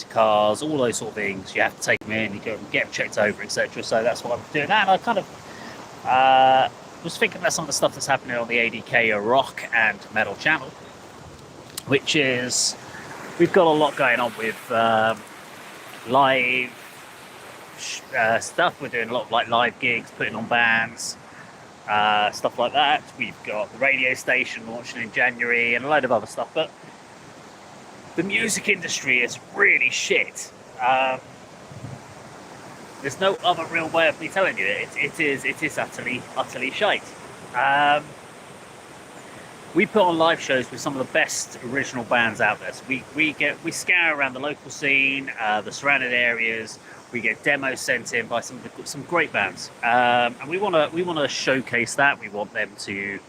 cars, all those sort of things. You have to take them in, you go and get them checked over, etc. So that's what I'm doing. And I kind of was thinking about some of the stuff that's happening on the ADK rock and metal channel, which is we've got a lot going on with live stuff. We're doing a lot of like live gigs, putting on bands, stuff like that. We've got the radio station launching in January and a load of other stuff. But the music industry is really shit. There's no other real way of me telling you it. It is utterly shite. We put on live shows with some of the best original bands out there. So we scour around the local scene, the surrounding areas. We get demos sent in by some great bands, and we want to showcase that. We want them to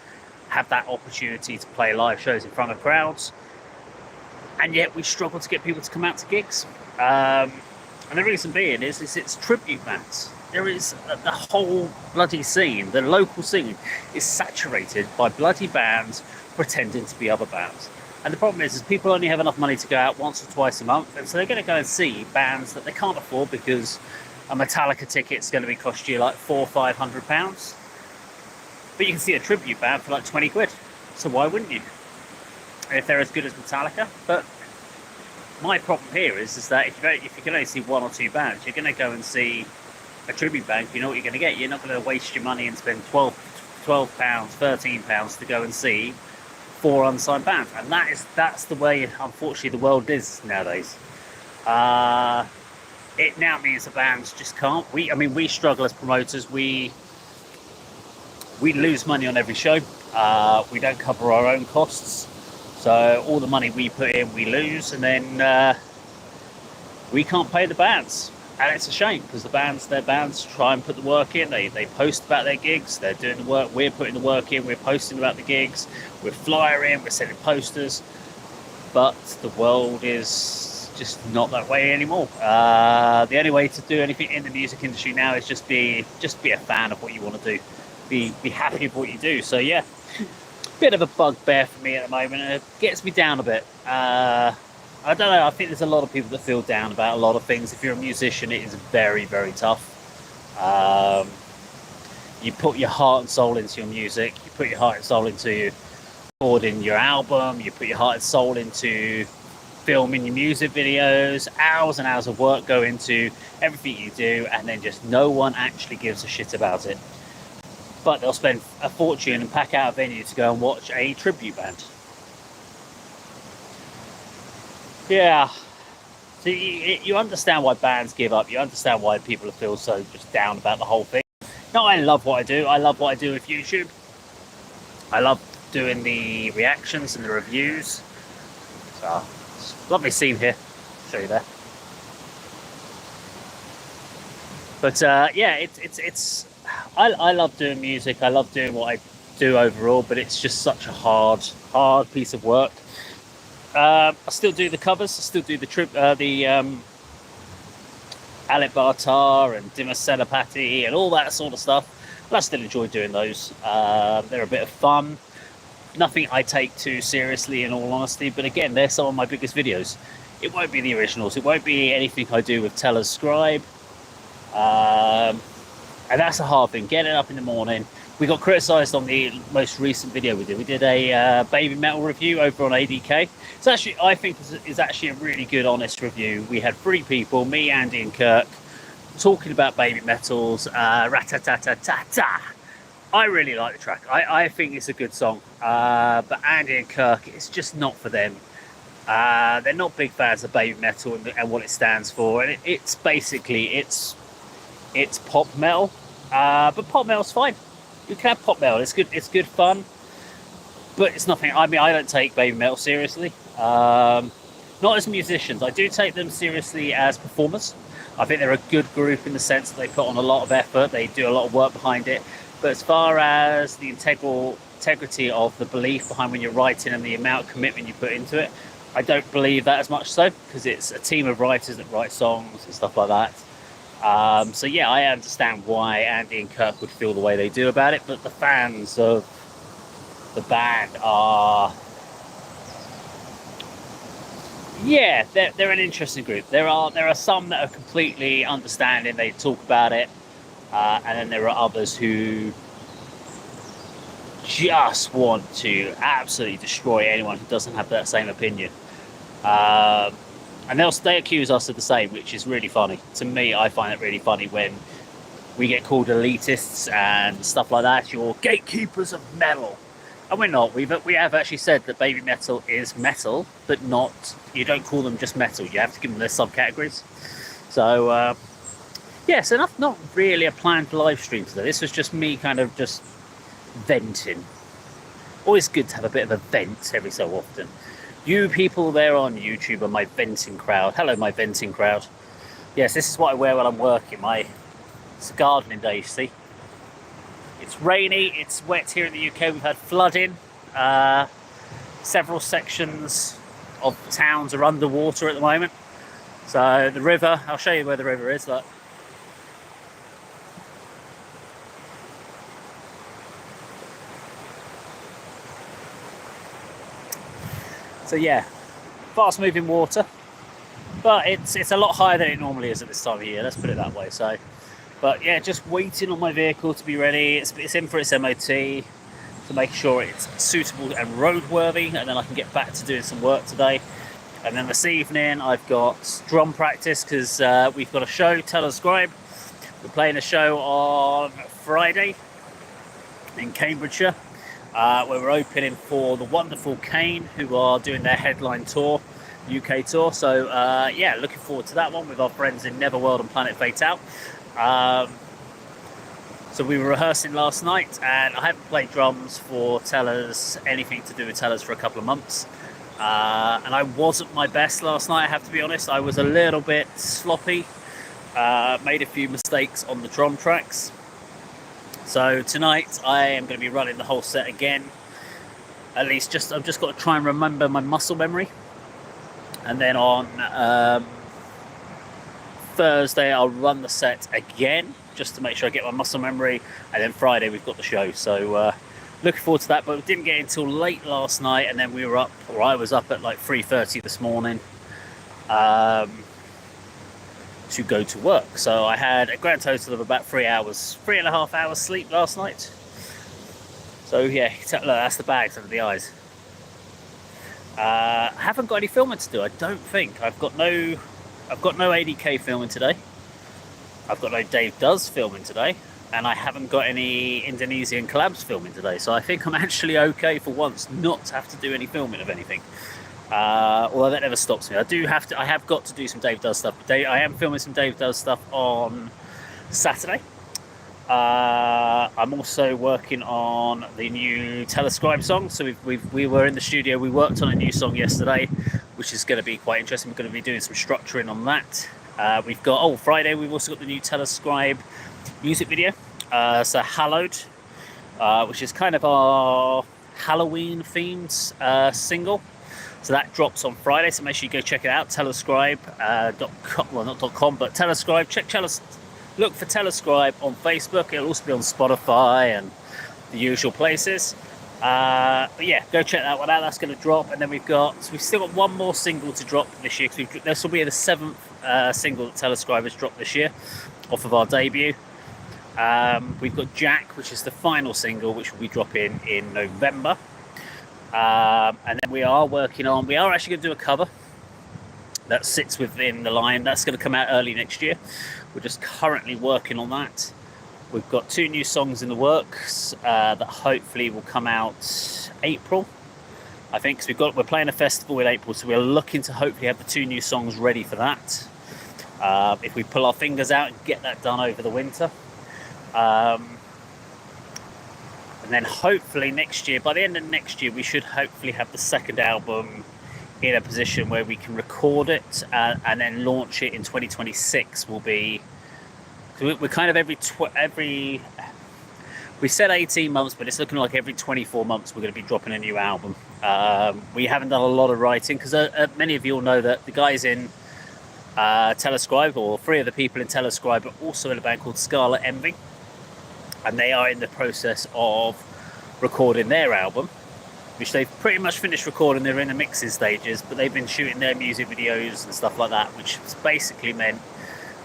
have that opportunity to play live shows in front of crowds, and yet we struggle to get people to come out to gigs. And the reason being is it's tribute bands. There is the whole bloody scene, the local scene, is saturated by bloody bands pretending to be other bands. And the problem is people only have enough money to go out once or twice a month, and so they're going to go and see bands that they can't afford because a Metallica ticket's going to be cost you like £400 or £500. But you can see a tribute band for like 20 quid. So why wouldn't you? If they're as good as Metallica. But my problem here is that if you can only see one or two bands, you're going to go and see a tribute band. You know what you're going to get. You're not going to waste your money and spend £12, £13 to go and see 4 unsigned bands. And that's the way, unfortunately, the world is nowadays. It now means the bands just can't. We struggle as promoters. We lose money on every show. We don't cover our own costs. So all the money we put in, we lose, and then we can't pay the bands. And it's a shame because their bands try and put the work in. They post about their gigs. They're doing the work. We're putting the work in. We're posting about the gigs. We're flyering. We're sending posters. But the world is just not that way anymore. The only way to do anything in the music industry now is just be a fan of what you want to do. Be happy with what you do. So yeah. Bit of a bugbear for me at the moment, and it gets me down a bit. I don't know, I think there's a lot of people that feel down about a lot of things. If you're a musician, it is very, very tough. You put your heart and soul into your music, you put your heart and soul into recording your album, you put your heart and soul into filming your music videos, hours and hours of work go into everything you do, and then just no one actually gives a shit about it. But they'll spend a fortune and pack out a venue to go and watch a tribute band. Yeah. So you understand why bands give up. You understand why people feel so just down about the whole thing. No, I love what I do. I love what I do with YouTube. I love doing the reactions and the reviews. So, it's a lovely scene here. I'll show you there. But yeah, it's. I love doing music. I love doing what I do overall, but it's just such a hard piece of work. I still do the covers. I still do the Alec Bartar and Dimma Senapati and all that sort of stuff. But I still enjoy doing those. They're a bit of fun. Nothing I take too seriously, in all honesty. But again, they're some of my biggest videos. It won't be the originals. It won't be anything I do with Teller's Scribe. And that's a hard thing, getting up in the morning. We got criticised on the most recent video we did. We did a Baby Metal review over on ADK. It's actually, I think, is actually a really good, honest review. We had 3 people, me, Andy and Kirk, talking about Baby Metal's Rat-ta-ta-ta-ta-ta. I really like the track. I think it's a good song. But Andy and Kirk, it's just not for them. They're not big fans of Baby Metal and what it stands for. And it's basically, it's pop metal, but pop metal's fine. You can have pop metal. It's good fun, but it's nothing. I mean, I don't take Baby Metal seriously. Not as musicians. I do take them seriously as performers. I think they're a good group in the sense that they put on a lot of effort. They do a lot of work behind it. But as far as the integrity of the belief behind when you're writing and the amount of commitment you put into it, I don't believe that as much so, because it's a team of writers that write songs and stuff like that. So yeah, I understand why Andy and Kirk would feel the way they do about it, but the fans of the band are Yeah, they're an interesting group. There are some that are completely understanding. They talk about it, and then there are others who just want to absolutely destroy anyone who doesn't have that same opinion. Um, and they accuse us of the same, which is really funny. To me, I find it really funny when we get called elitists and stuff like that. You're gatekeepers of metal. And we're not. We have actually said that baby metal is metal, but not. You don't call them just metal. You have to give them their subcategories. So yes, enough. Not really a planned live stream today. This was just me kind of just venting. Always good to have a bit of a vent every so often. You people there on YouTube are my venting crowd. Hello, my venting crowd. Yes, this is what I wear when I'm working. It's a gardening day, you see. It's rainy, it's wet here in the UK. We've had flooding. Several sections of towns are underwater at the moment. So the river, I'll show you where the river is. Look. So yeah, fast moving water, but it's a lot higher than it normally is at this time of year. Let's put it that way. So, but yeah, just waiting on my vehicle to be ready. It's in for its MOT to make sure it's suitable and roadworthy, and then I can get back to doing some work today. And then this evening I've got drum practice because we've got a show, Telescribe. We're playing a show on Friday in Cambridgeshire, where we're opening for the wonderful Kane, who are doing their headline tour, UK tour. So yeah, looking forward to that one with our friends in Neverworld and Planet Fatale. So we were rehearsing last night, and I haven't played drums for Tellers, anything to do with Tellers, for a couple of months. And I wasn't my best last night, I have to be honest. I was a little bit sloppy, made a few mistakes on the drum tracks. So tonight I am going to be running the whole set again. At least I've just got to try and remember my muscle memory. And then on Thursday I'll run the set again, just to make sure I get my muscle memory. And then Friday we've got the show. So looking forward to that, but we didn't get until late last night, and then I was up at like 3:30 this morning to go to work. So I had a grand total of about 3.5 hours sleep last night. So yeah, look, that's the bags under the eyes. I haven't got any filming to do, I don't think. I've got no ADK filming today. I've got no Dave Does filming today. And I haven't got any Indonesian collabs filming today. So I think I'm actually okay for once not to have to do any filming of anything. Although that never stops me. I have got to do some Dave Does stuff. I am filming some Dave Does stuff on Saturday. I'm also working on the new Telescribe song. So we were in the studio. We worked on a new song yesterday, which is going to be quite interesting. We're going to be doing some structuring on that. We've got Friday. We've also got the new Telescribe music video. So Hallowed, which is kind of our Halloween themed single. So that drops on Friday, so make sure you go check it out. Telescribe.com, well, not .com, but Telescribe. Look for Telescribe on Facebook. It'll also be on Spotify and the usual places. But yeah, go check that one out. That's going to drop, and then we've still got one more single to drop this year. This will be the 7th single that Telescribe has dropped this year, off of our debut. We've got Jack, which is the final single, which will be dropping in November. And then we are actually going to do a cover that sits within the line. That's going to come out early next year. We're just currently working on that. We've got 2 new songs in the works that hopefully will come out April, I think, because we're playing a festival in April, so we're looking to hopefully have the 2 new songs ready for that. If we pull our fingers out and get that done over the winter. And then hopefully next year, by the end of next year, we should hopefully have the second album in a position where we can record it and then launch it in 2026. We're kind of we said 18 months, but it's looking like every 24 months we're going to be dropping a new album. We haven't done a lot of writing because many of you all know that the guys in Telescribe, or 3 of the people in Telescribe, are also in a band called Scarlet Envy. And they are in the process of recording their album. which they've pretty much finished recording. They're in the mixing stages, but they've been shooting their music videos and stuff like that, which has basically meant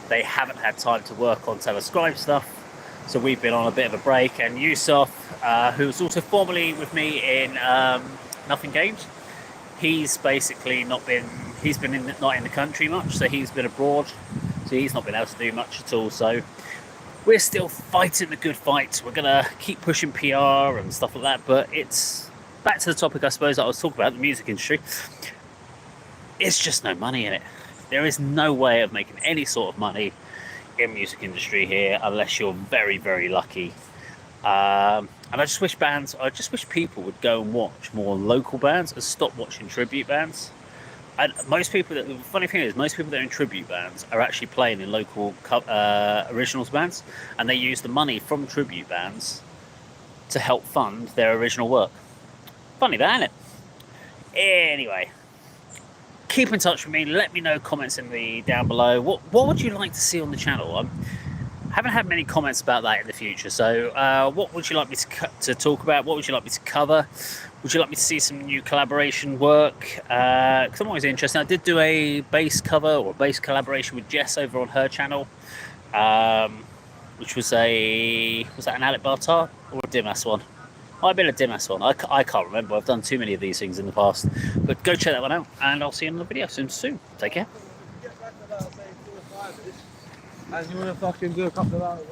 they haven't had time to work on Telescribe stuff. So we've been on a bit of a break, and Yusuf, who's also formerly with me in Nothing Games, he's basically not been in the country much, so he's been abroad, so he's not been able to do much at all. So we're still fighting the good fight. We're gonna keep pushing PR and stuff like that, but it's back to the topic, I suppose, that I was talking about, the music industry. It's just no money in it. There is no way of making any sort of money in the music industry here unless you're very, very lucky. And I just wish people would go and watch more local bands and stop watching tribute bands. And the funny thing is, most people that are in tribute bands are actually playing in local originals bands, and they use the money from tribute bands to help fund their original work. Funny that, isn't it? Anyway, keep in touch with me. Let me know, comments down below. What would you like to see on the channel? I haven't had many comments about that in the future. So what would you like me to talk about? What would you like me to cover? Would you like me to see some new collaboration work? Because I'm always interested. I did do a bass cover or bass collaboration with Jess over on her channel, which was that an Alec Bartar or a Dimas one? Might have been a Dimas one. I can't remember. I've done too many of these things in the past. But go check that one out, and I'll see you in the video soon. Take care. And you want to fucking do a couple of hours?